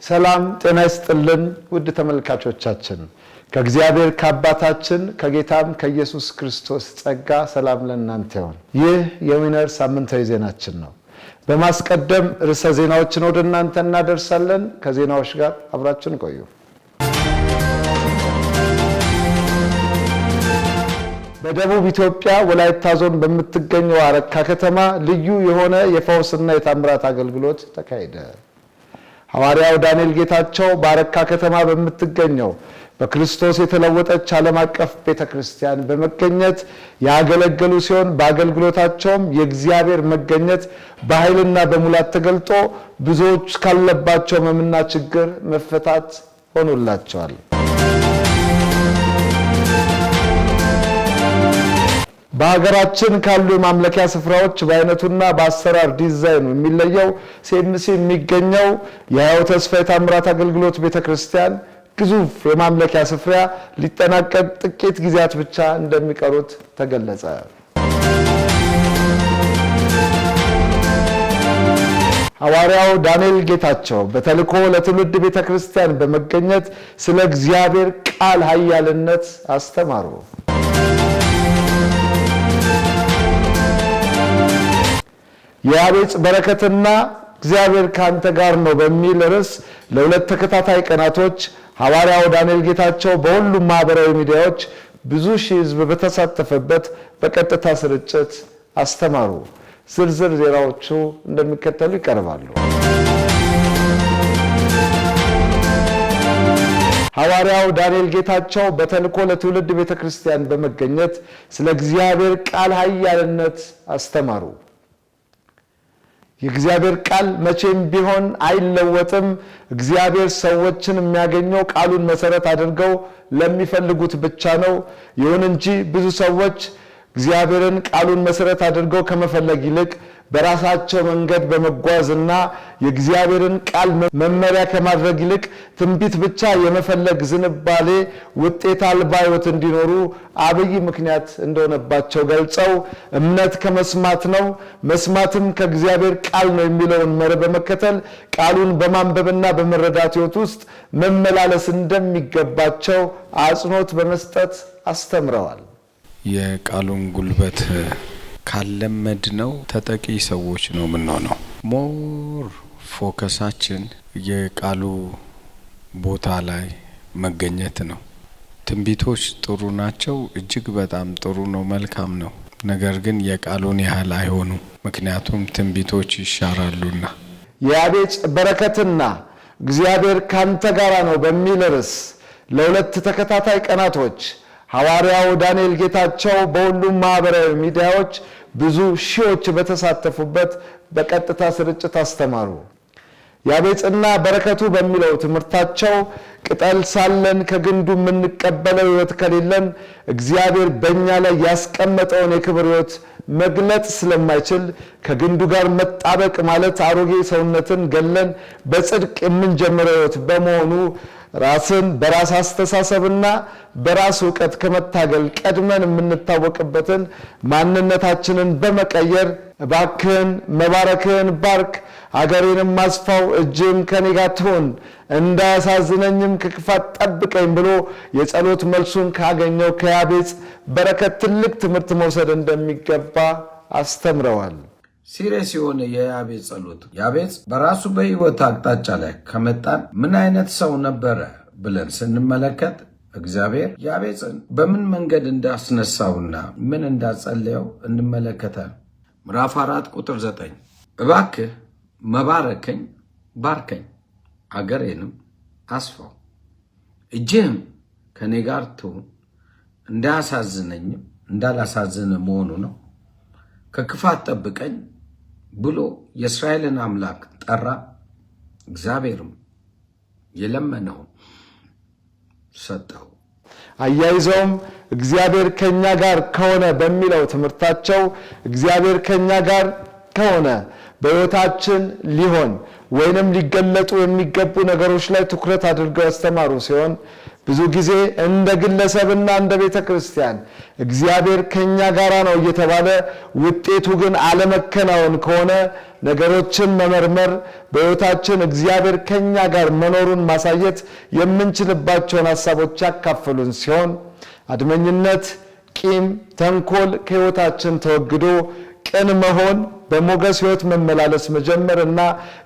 ሰላም ጤና ይስጥልን ውድ ተመልካቾቻችን ከእግዚአብሔር ከአባታችን ከጌታም ከኢየሱስ ክርስቶስ ጸጋ ሰላም ለእናንተ ይሁን። ይህ የዊነር ሳምንታዊ ዜናችን ነው። በማስቀደም ርዕሰ ዜናዎችን ወደ እናንተ እናደርሳለን። ከዜናዎች ጋር አብራችን ቆዩ። በደቡብ ኢትዮጵያ ወላይታ ዞን በምትገኘው አረካ ከተማ ልዩ የሆነ የፈውስና የታምራት አገልግሎት ተካሄደ። ሐዋርያው ዳንኤል ጌታቸው በአረካ ከተማ በምትገኘው በክርስቶስ የተለወጠች ዓለም አቀፍ ቤተክርስቲያን በመገኘት ያገለገሉ ሲሆን በአገልግሎታቸውም የእግዚአብሔር መገኘት በኃይልና በሙላት ተገልጦ ብዙዎች ካለባቸው ሕመምና ችግር መፈታት ሆኖላቸዋል። በሀገራችን ካሉ የማምለኪያ ስፍራዎች በአይነቱና በአሰራር ዲዛይኑ የሚለየው ሲኤምሲ የሚገኘው የሕያው ተስፋ የታምራት አገልግሎት ቤተክርስቲያን ግዙፍ የማምለኪያ ስፍራ ሊጠናቀቅ ጥቂት ጊዜያት ብቻ እንደሚቀሩት ተገለጸ። ሐዋርያው ዳንኤል ጌታቸው በተልእኮ ለትውልድ ቤተክርስቲያን በመገኘት ስለ እግዚአብሔር ቃል ኃያልነት አስተማሩ። የአቤጽ በረከትና እግዚአብሔር ካንተ ጋር ነው በሚል ርዕስ ለሁለት ተከታታይ ቀናቶች ሐዋርያው ዳንኤል ጌታቸው በሁሉም ማህበራዊ ሚዲያዎች ብዙ ሺህ ሕዝብ በተሳተፈበት በቀጥታ ስርጭት አስተማሩ። ዝርዝር ዜናዎቹ እንደሚከተሉ ይቀርባሉ። ሐዋርያው ዳንኤል ጌታቸው በተልእኮ ለትውልድ ቤተክርስቲያን በመገኘት ስለ እግዚአብሔር ቃል ኃያልነት አስተማሩ። የእግዚአብሔር ቃል መቼም ቢሆን አይለወጥም። እግዚአብሔር ሰዎችን የሚያገኘው ቃሉን መሰረት አድርገው ለሚፈልጉት ብቻ ነው። ይሁን እንጂ ብዙ ሰዎች እግዚአብሔርን ቃሉን መሰረት አድርገው ከመፈለግ ይልቅ በራሳቸው መንገድ በመጓዝና የእግዚአብሔርን ቃል መመሪያ ከማድረግ ይልቅ ትንቢት ብቻ የመፈለግ ዝንባሌ ውጤት አልባ ሕይወት እንዲኖሩ አብይ ምክንያት እንደሆነባቸው ገልጸው እምነት ከመስማት ነው፣ መስማትም ከእግዚአብሔር ቃል ነው የሚለውን መርህ በመከተል ቃሉን በማንበብና በመረዳት ሕይወት ውስጥ መመላለስ እንደሚገባቸው አጽንኦት በመስጠት አስተምረዋል። የቃሉን ጉልበት ካለመድ ነው ተጠቂ ሰዎች ነው የምንሆነው። ሞር ፎከሳችን የቃሉ ቦታ ላይ መገኘት ነው። ትንቢቶች ጥሩ ናቸው፣ እጅግ በጣም ጥሩ ነው፣ መልካም ነው። ነገር ግን የቃሉን ያህል አይሆኑም፣ ምክንያቱም ትንቢቶች ይሻራሉና። የአቤጽ በረከትና እግዚአብሔር ካንተ ጋር ነው በሚል ርዕስ ለሁለት ተከታታይ ቀናቶች ሐዋርያው ዳንኤል ጌታቸው በሁሉም ማህበራዊ ሚዲያዎች ብዙ ሺዎች በተሳተፉበት በቀጥታ ስርጭት አስተማሩ። የአቤጽና በረከቱ በሚለው ትምህርታቸው ቅጠል ሳለን ከግንዱ የምንቀበለው ሕይወት ከሌለን እግዚአብሔር በእኛ ላይ ያስቀመጠውን የክብር ሕይወት መግለጥ ስለማይችል ከግንዱ ጋር መጣበቅ ማለት አሮጌ ሰውነትን ገለን በጽድቅ የምንጀምረው ሕይወት በመሆኑ ራስን በራስ አስተሳሰብና በራስ ዕውቀት ከመታገል ቀድመን የምንታወቅበትን ማንነታችንን በመቀየር እባክህን መባረክህን ባርክ፣ አገሬንም ማስፋው፣ እጅም ከኔ ጋር ትሁን፣ እንዳያሳዝነኝም ከክፋት ጠብቀኝ ብሎ የጸሎት መልሱን ካገኘው ከያቤጽ በረከት ትልቅ ትምህርት መውሰድ እንደሚገባ አስተምረዋል። ሲሪየስ የሆነ የያቤጽ ጸሎት። ያቤጽ በራሱ በሕይወት አቅጣጫ ላይ ከመጣን ምን አይነት ሰው ነበረ ብለን ስንመለከት እግዚአብሔር ያቤጽን በምን መንገድ እንዳስነሳውና ምን እንዳጸለየው እንመለከታል። ምዕራፍ 4 ቁጥር 9 እባክህ መባረከኝ ባርከኝ፣ አገሬንም አስፋው፣ እጅህም ከኔ ጋር ትሁን፣ እንዳያሳዝነኝም እንዳላሳዝን መሆኑ ነው፣ ከክፋት ጠብቀኝ ብሎ የእስራኤልን አምላክ ጠራ። እግዚአብሔርም የለመነውን ሰጠው። አያይዘውም እግዚአብሔር ከኛ ጋር ከሆነ በሚለው ትምህርታቸው እግዚአብሔር ከኛ ጋር ከሆነ በሕይወታችን ሊሆን ወይንም ሊገለጡ የሚገቡ ነገሮች ላይ ትኩረት አድርገው ያስተማሩ ሲሆን ብዙ ጊዜ እንደ ግለሰብና እንደ ቤተ ክርስቲያን እግዚአብሔር ከኛ ጋራ ነው እየተባለ ውጤቱ ግን አለመከናወን ከሆነ ነገሮችን መመርመር በሕይወታችን እግዚአብሔር ከኛ ጋር መኖሩን ማሳየት የምንችልባቸውን ሐሳቦች ያካፈሉን ሲሆን አድመኝነት፣ ቂም፣ ተንኮል ከሕይወታችን ተወግዶ ቅን መሆን በሞገስ ሕይወት መመላለስ መጀመርና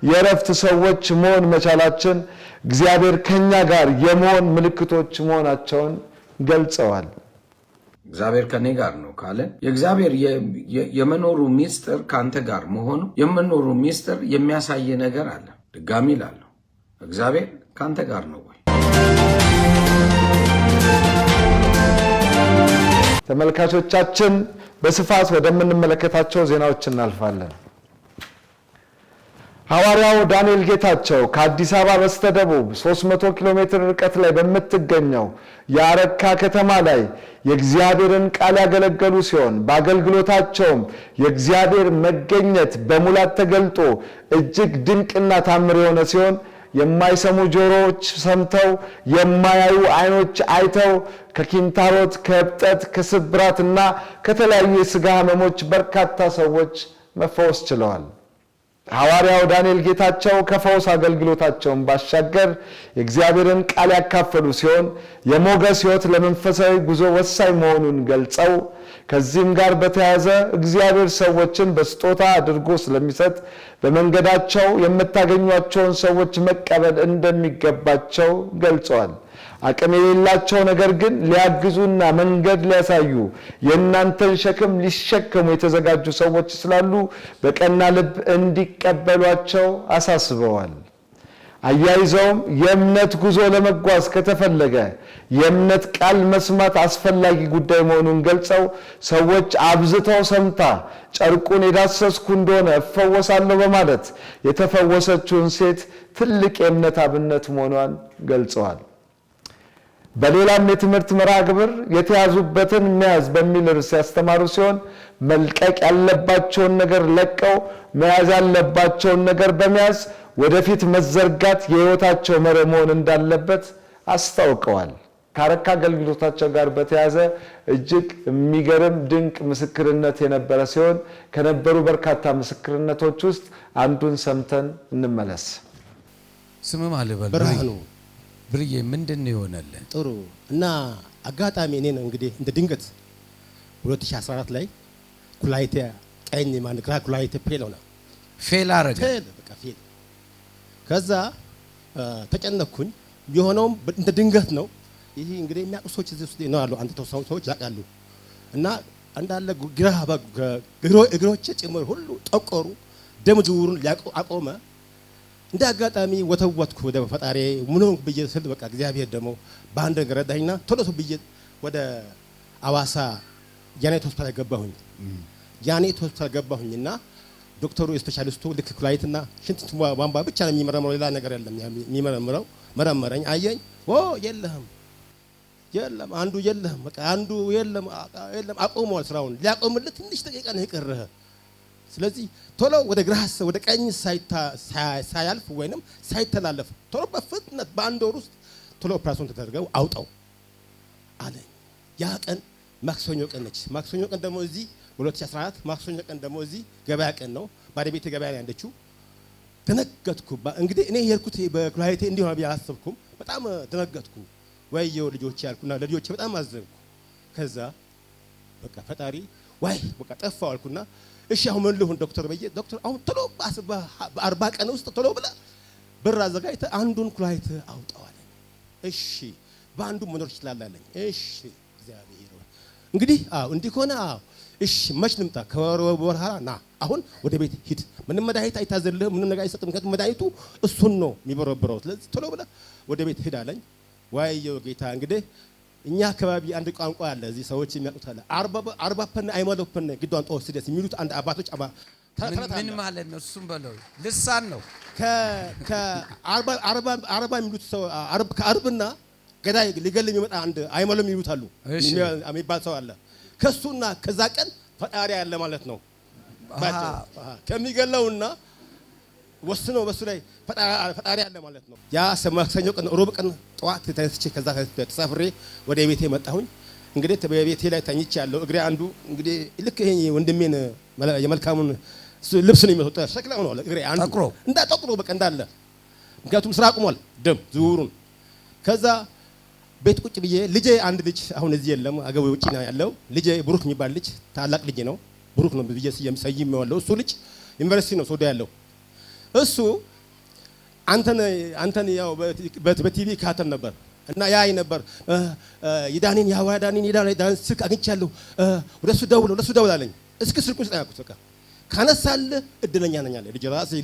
የረፍት ሰዎች መሆን መቻላችን እግዚአብሔር ከኛ ጋር የመሆን ምልክቶች መሆናቸውን ገልጸዋል። እግዚአብሔር ከኔ ጋር ነው ካለ የእግዚአብሔር የመኖሩ ሚስጥር ካንተ ጋር መሆኑ የመኖሩ ሚስጥር የሚያሳይ ነገር አለ። ድጋሚ እላለሁ እግዚአብሔር ካንተ ጋር ነው ወይ? ተመልካቾቻችን በስፋት ወደምንመለከታቸው ዜናዎች እናልፋለን። ሐዋርያው ዳንኤል ጌታቸው ከአዲስ አበባ በስተደቡብ 300 ኪሎ ሜትር ርቀት ላይ በምትገኘው የአረካ ከተማ ላይ የእግዚአብሔርን ቃል ያገለገሉ ሲሆን በአገልግሎታቸውም የእግዚአብሔር መገኘት በሙላት ተገልጦ እጅግ ድንቅና ታምር የሆነ ሲሆን የማይሰሙ ጆሮዎች ሰምተው የማያዩ አይኖች አይተው ከኪንታሮት፣ ከእብጠት፣ ከስብራትና ከተለያዩ የሥጋ ሕመሞች በርካታ ሰዎች መፈወስ ችለዋል። ሐዋርያው ዳንኤል ጌታቸው ከፈውስ አገልግሎታቸውን ባሻገር የእግዚአብሔርን ቃል ያካፈሉ ሲሆን የሞገስ ሕይወት ለመንፈሳዊ ጉዞ ወሳኝ መሆኑን ገልጸው ከዚህም ጋር በተያያዘ እግዚአብሔር ሰዎችን በስጦታ አድርጎ ስለሚሰጥ በመንገዳቸው የምታገኟቸውን ሰዎች መቀበል እንደሚገባቸው ገልጸዋል። አቅም የሌላቸው ነገር ግን ሊያግዙና መንገድ ሊያሳዩ የእናንተን ሸክም ሊሸከሙ የተዘጋጁ ሰዎች ስላሉ በቀና ልብ እንዲቀበሏቸው አሳስበዋል። አያይዘውም የእምነት ጉዞ ለመጓዝ ከተፈለገ የእምነት ቃል መስማት አስፈላጊ ጉዳይ መሆኑን ገልጸው ሰዎች አብዝተው ሰምታ ጨርቁን የዳሰስኩ እንደሆነ እፈወሳለሁ በማለት የተፈወሰችውን ሴት ትልቅ የእምነት አብነት መሆኗን ገልጸዋል። በሌላም የትምህርት መርሃ ግብር የተያዙበትን መያዝ በሚል ርዕስ ያስተማሩ ሲሆን መልቀቅ ያለባቸውን ነገር ለቀው መያዝ ያለባቸውን ነገር በመያዝ ወደፊት መዘርጋት የሕይወታቸው መርህ መሆን እንዳለበት አስታውቀዋል። ከአረካ አገልግሎታቸው ጋር በተያያዘ እጅግ የሚገርም ድንቅ ምስክርነት የነበረ ሲሆን ከነበሩ በርካታ ምስክርነቶች ውስጥ አንዱን ሰምተን እንመለስ። ስምም አለበል ብርዬ ምንድን ነው የሆነልህ? ጥሩ እና አጋጣሚ እኔ ነው እንግዲህ እንደ ድንገት 2014 ላይ ኩላሊቴ ቀኝ ግራ ኩላሊቴ ፌል አረገ። በቃ ፌል። ከዛ ተጨነኩኝ። የሆነውም እንደ ድንገት ነው። ይሄ እንግዲህ የሚያውቁ ሰዎች እዚህ ውስጥ ነው ያሉ፣ አንተ ሰዎች ያውቃሉ። እና አንዳለ እግሮቼ ጭምር ሁሉ ጠቆሩ፣ ደም ዝውውሩን አቆመ። እንደ አጋጣሚ ወተወትኩ ወደ ፈጣሪ ምኑን ብዬ ስል በቃ እግዚአብሔር ደግሞ በአንድ ነገር ረዳኝና ቶሎ ብዬ ወደ አዋሳ ያኔት ሆስፒታል ገባሁኝ። ያኔት ሆስፒታል ገባሁኝና ዶክተሩ ስፔሻሊስቱ ልክ ኩላሊትና ሽንት ቧንቧ ብቻ ነው የሚመረምረው፣ ሌላ ነገር የለም የሚመረምረው። መረመረኝ፣ አየኝ። የለም አንዱ የለም፣ በቃ አንዱ የለም አቆመዋል ስራውን። ሊያቆምልህ ትንሽ ደቂቃ ነው የቀረህ። ስለዚህ ቶሎ ወደ ግራስ ወደ ቀኝ ሳያልፍ ወይንም ሳይተላለፍ ቶሎ በፍጥነት በአንድ ወር ውስጥ ቶሎ ኦፕራሲዮን ተደርገው አውጣው አለኝ። ያ ቀን ማክሰኞ ቀን ነች። ማክሰኞ ቀን ደግሞ እዚህ 2014 ማክሰኞ ቀን ደግሞ እዚህ ገበያ ቀን ነው። ባለቤቴ ገበያ ላይ ያለችው። ደነገጥኩ። እንግዲህ እኔ የሄድኩት በኩላሊቴ እንዲሆን ብዬ አላሰብኩም። በጣም ደነገጥኩ። ወይዬው ልጆቼ ያልኩና ለልጆቼ በጣም አዘንኩ። ከዛ በቃ ፈጣሪ ወይ በቃ ጠፋው አልኩና እሺ አሁን ምን ልሁን ዶክተር በየ ዶክተር አሁን ቶሎ በ40 ቀን ውስጥ ቶሎ ብለ ብር አዘጋጅተህ አንዱን ኩላሊት አውጣው አለኝ። እሺ በአንዱ መኖር ይችላል አለኝ። እሺ እግዚአብሔር እንግዲህ እንዲህ ከሆነ እሺ መች ልምጣ? ከወር በኋላ ና አሁን ወደ ቤት ሂድ። ምንም መድኃኒት አይታዘልህም፣ ምንም ነገር አይሰጥም። ምክንያቱም መድኃኒቱ እሱን ነው የሚበረብረው። ስለዚህ ቶሎ ብለ ወደ ቤት ሂድ አለኝ። ዋየው ጌታ እንግዲህ እኛ አካባቢ አንድ ቋንቋ አለ፣ እዚህ ሰዎች የሚያውቁት አለ። 40 ፐን አይሞላው ፐን ግዷን ጦር ሲደስ የሚሉት አንድ አባቶች ምን ማለት ነው? እሱም በለው ልሳን ነው። ከ40 የሚሉት ሰው ከአርብና ገዳይ ሊገል የሚመጣ አንድ አይሞላው የሚሉት አሉ የሚባል ሰው አለ። ከሱና ከዛ ቀን ፈጣሪ ያለ ማለት ነው። ከሚገለውና ወስኖ በሱ ላይ ፈጣሪ አለ ማለት ነው። ያ ማክሰኞ ቀን ሮብ ቀን ጠዋት ተነስቼ ከዛ ተሳፍሬ ወደ ቤቴ መጣሁኝ። እንግዲህ በቤቴ ላይ ተኝቼ ያለው እግሬ አንዱ እንግዲህ ልክ ይሄ ወንድሜን የመልካሙን ልብስ ነው የሚወጣው ሸክላ ሆኖ እግሬ አንዱ እንዳጠቁሮ በቃ እንዳለ ምክንያቱም ስራ አቁሟል ደም ዝውውሩን። ከዛ ቤት ቁጭ ብዬ ልጄ አንድ ልጅ አሁን እዚህ የለም አገቡ ውጪ ነው ያለው ልጄ ብሩክ የሚባል ልጅ ታላቅ ልጅ ነው ብሩክ ነው ብዬ ሰይሜዋለሁ። እሱ ልጅ ዩኒቨርሲቲ ነው ሶዶ ያለው። እሱ አንተን ያው በቲቪ ካተን ነበር እና ያይ ነበር ይዳኒን ያዋዳኒን ይዳን ስልክ አግኝቻለሁ ወደሱ ደውል አለኝ። እስኪ ስልኩን ስጠያኩት በቃ ካነሳልህ እድለኛ ነኝ አለ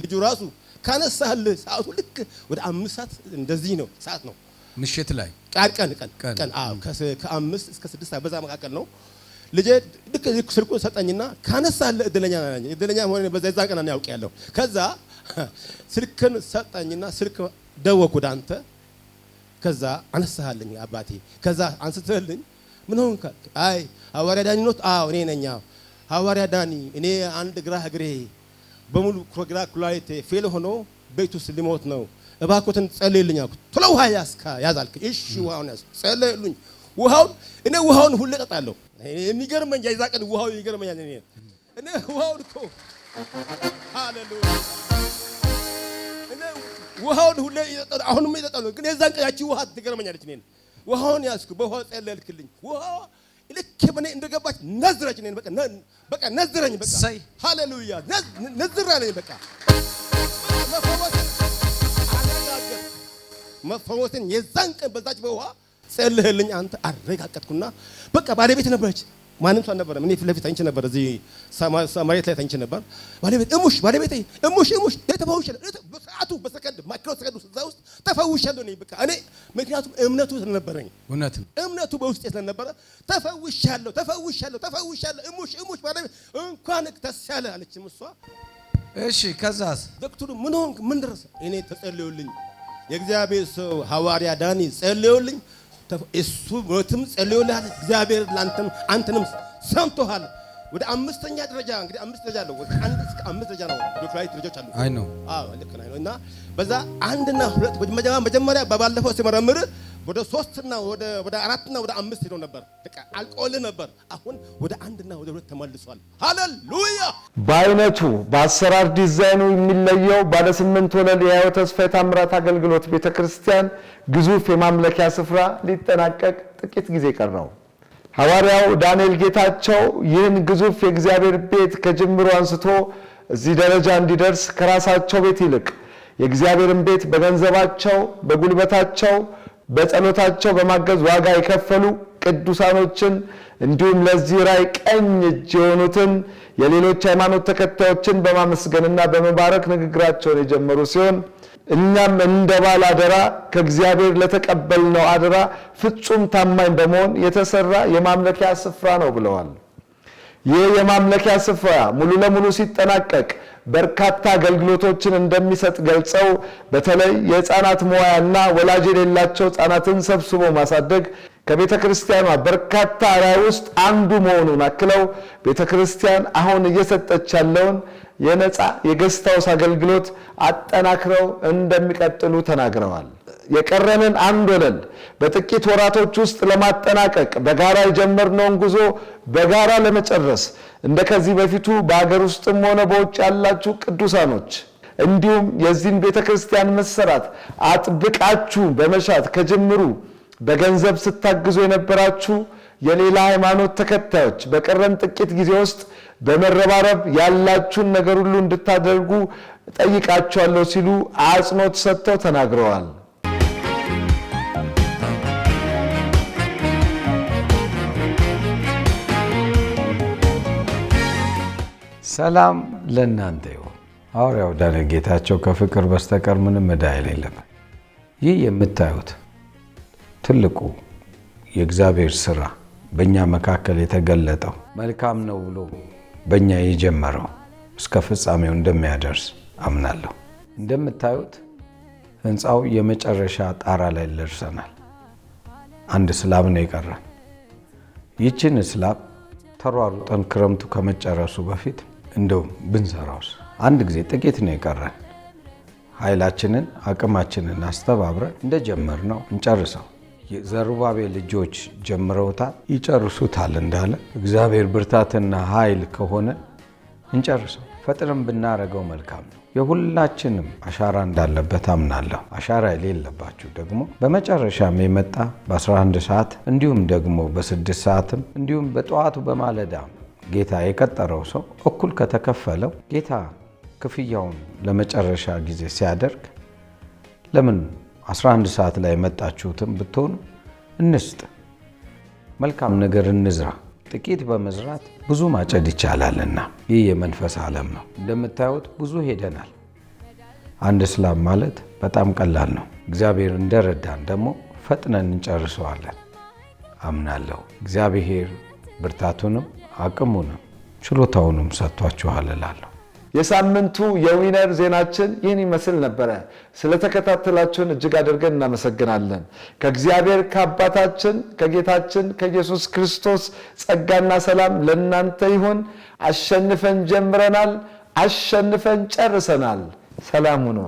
ልጁ ራሱ ካነሳልህ ሰዓቱ ልክ ወደ 5 ሰዓት እንደዚህ ነው ሰዓት ነው ምሽት ላይ ቀን አዎ ከ5 እስከ 6 በዛ መካከል ነው። ልጄ ልክ ስልኩን ሰጠኝና ካነሳልህ እድለኛ ነኝ እድለኛ ሆነ በዛ ቀን ነው ያውቃለሁ። ከዛ ስልክን ሰጠኝና ስልክ ደወልኩ ወደ አንተ። ከዛ አነሳልኝ አባቴ። ከዛ አንስተልኝ ምን ሆንክ? አይ ሐዋርያ ዳኒ ነው። አዎ እኔ ነኝ ሐዋርያ ዳኒ። እኔ አንድ ግራ እግሬ በሙሉ ግራ ኩላሊቴ ፌል ሆኖ ቤት ውስጥ ሊሞት ነው። እባክዎትን ጸልይልኝ አልኩት። ቶሎ ውሃ ያዛልክ። እሺ ውሃውን ያዝ ጸልይልኝ። ውሃውን ሁሌ እጠጣለሁ። የሚገርመኝ የዛ ቀን ውሃው ይገርመኛል። እኔ ውሃውን እኮ ሃሌሉያ ውሃውን ሁሌ እጠጣለሁ። አሁንም እጠጣለሁ። ግን የዛን ቀን ያቺ ውሃ ትገርመኛለች። እኔን ውሃውን ያዝኩ። በውሃው ጸለይልክልኝ። ውሃው ልክ በኔ እንደገባች ነዝረች። እኔን በቃ ነዝረኝ። በቃ ሃሌሉያ ነዝራለኝ። በቃ መፈወስን የዛን ቀን በዛች በውሃ ጸልይልኝ አንተ አረጋገጥኩና በቃ ባለቤት ነበረች። ማንም ሰው አልነበረም። እኔ ፊት ለፊት ተኝቼ ነበር። እዚህ መሬት ላይ ተኝቼ ነበር። ባለቤቴ እሙሽ ተፈውሻለሁ። በሰዓቱ በሰከንድ ማይክሮ ሰከንድ እዛ ውስጥ ተፈውሻለሁ ነኝ በቃ እኔ ምክንያቱም እምነቱ ስለነበረኝ እምነቱ በውስጤ ስለነበረ ተፈውሻለሁ። እሙሽ ባለቤት እንኳን ደስ ያለ አለች እሷ። እሺ ከዛስ ዶክተሩ ምን ሆንክ? ምን ደረሰ? እኔ ተጸልዮልኝ የእግዚአብሔር ሰው ሐዋርያ ዳኒ ጸልዮልኝ እሱ ወትም ጸልዮልሃል። እግዚአብሔር ላንተም አንተንም ሰምቶሃል። ወደ 5ኛ ደረጃ እንግዲህ 5 ደረጃ አለው። ወደ 1 እስከ 5 ደረጃ ነው ዶክተራይት ደረጃዎች አሉ። አይ ነው አዎ ልክ ነው። እና በዛ 1 እና 2 መጀመሪያ በባለፈው ሲመረምር ወደ 3 እና ወደ 4 እና ወደ 5 ሄዶ ነበር። በቃ አልቆልህ ነበር። አሁን ወደ 1 እና ወደ 2 ተመልሷል። ሃሌሉያ። በአይነቱ በአሰራር ዲዛይኑ የሚለየው ባለ 8 ወለል የሕይወት ተስፋ የታምራት አገልግሎት ቤተክርስቲያን ግዙፍ የማምለኪያ ስፍራ ሊጠናቀቅ ጥቂት ጊዜ ቀረው። ሐዋርያው ዳንኤል ጌታቸው ይህን ግዙፍ የእግዚአብሔር ቤት ከጅምሩ አንስቶ እዚህ ደረጃ እንዲደርስ ከራሳቸው ቤት ይልቅ የእግዚአብሔርን ቤት በገንዘባቸው፣ በጉልበታቸው፣ በጸሎታቸው በማገዝ ዋጋ የከፈሉ ቅዱሳኖችን እንዲሁም ለዚህ ራዕይ ቀኝ እጅ የሆኑትን የሌሎች ሃይማኖት ተከታዮችን በማመስገንና በመባረክ ንግግራቸውን የጀመሩ ሲሆን እኛም እንደ ባለ አደራ ከእግዚአብሔር ለተቀበልነው አደራ ፍጹም ታማኝ በመሆን የተሰራ የማምለኪያ ስፍራ ነው ብለዋል። ይህ የማምለኪያ ስፍራ ሙሉ ለሙሉ ሲጠናቀቅ በርካታ አገልግሎቶችን እንደሚሰጥ ገልጸው በተለይ የሕፃናት መዋያና ወላጅ የሌላቸው ሕፃናትን ሰብስቦ ማሳደግ ከቤተክርስቲያኗ በርካታ ራዕይ ውስጥ አንዱ መሆኑን አክለው ቤተክርስቲያን አሁን እየሰጠች ያለውን የነፃ የጌስት ሃውስ አገልግሎት አጠናክረው እንደሚቀጥሉ ተናግረዋል። የቀረንን 1 ወለል በጥቂት ወራቶች ውስጥ ለማጠናቀቅ በጋራ የጀመርነውን ጉዞ በጋራ ለመጨረስ እንደከዚህ በፊቱ በአገር ውስጥም ሆነ በውጭ ያላችሁ ቅዱሳኖች እንዲሁም የዚህን ቤተክርስቲያን መሰራት አጥብቃችሁ በመሻት ከጅምሩ በገንዘብ ስታግዙ የነበራችሁ የሌላ ሃይማኖት ተከታዮች በቀረን ጥቂት ጊዜ ውስጥ በመረባረብ ያላችሁን ነገር ሁሉ እንድታደርጉ ጠይቃችኋለሁ ሲሉ አጽንኦት ሰጥተው ተናግረዋል። ሰላም ለእናንተ ይሁን። ሐዋርያው ዳንኤል ጌታቸው ከፍቅር በስተቀር ምንም ዕዳ የሌለበት። ይህ የምታዩት ትልቁ የእግዚአብሔር ሥራ በእኛ መካከል የተገለጠው መልካም ነው ብሎ በእኛ የጀመረው እስከ ፍጻሜው እንደሚያደርስ አምናለሁ። እንደምታዩት ሕንፃው የመጨረሻ ጣራ ላይ ደርሰናል። 1 ስላብ ነው የቀረን። ይህችን ስላብ ተሯሩጠን ክረምቱ ከመጨረሱ በፊት እንደው ብንሰራውስ 1 ጊዜ ጥቂት ነው የቀረን። ኃይላችንን አቅማችንን አስተባብረን እንደጀመርነው እንጨርሰው። የዘሩባቤል ልጆች ጀምረውታል፣ ይጨርሱታል እንዳለ እግዚአብሔር ብርታትና ኃይል ከሆነ እንጨርሰው። ፈጥነን ብናረገው መልካም ነው። የሁላችንም አሻራ እንዳለበት አምናለሁ። አሻራ የሌለባችሁ ደግሞ በመጨረሻም የመጣ በ11 ሰዓት እንዲሁም ደግሞ በ6 ሰዓትም እንዲሁም በጠዋቱ በማለዳ ጌታ የቀጠረው ሰው እኩል ከተከፈለው ጌታ ክፍያውን ለመጨረሻ ጊዜ ሲያደርግ ለምን 11 ሰዓት ላይ የመጣችሁትም ብትሆኑ እንስጥ። መልካም ነገር እንዝራ። ጥቂት በመዝራት ብዙ ማጨድ ይቻላልና ይህ የመንፈስ ዓለም ነው። እንደምታዩት ብዙ ሄደናል። አንድ እስላም ማለት በጣም ቀላል ነው። እግዚአብሔር እንደረዳን ደግሞ ፈጥነን እንጨርሰዋለን አምናለሁ። እግዚአብሔር ብርታቱንም አቅሙንም ችሎታውንም ሰጥቷችኋል እላለሁ። የሳምንቱ የዊነር ዜናችን ይህን ይመስል ነበረ። ስለተከታተላችሁን እጅግ አድርገን እናመሰግናለን። ከእግዚአብሔር ከአባታችን ከጌታችን ከኢየሱስ ክርስቶስ ጸጋና ሰላም ለእናንተ ይሁን። አሸንፈን ጀምረናል፣ አሸንፈን ጨርሰናል። ሰላም ሁኑ።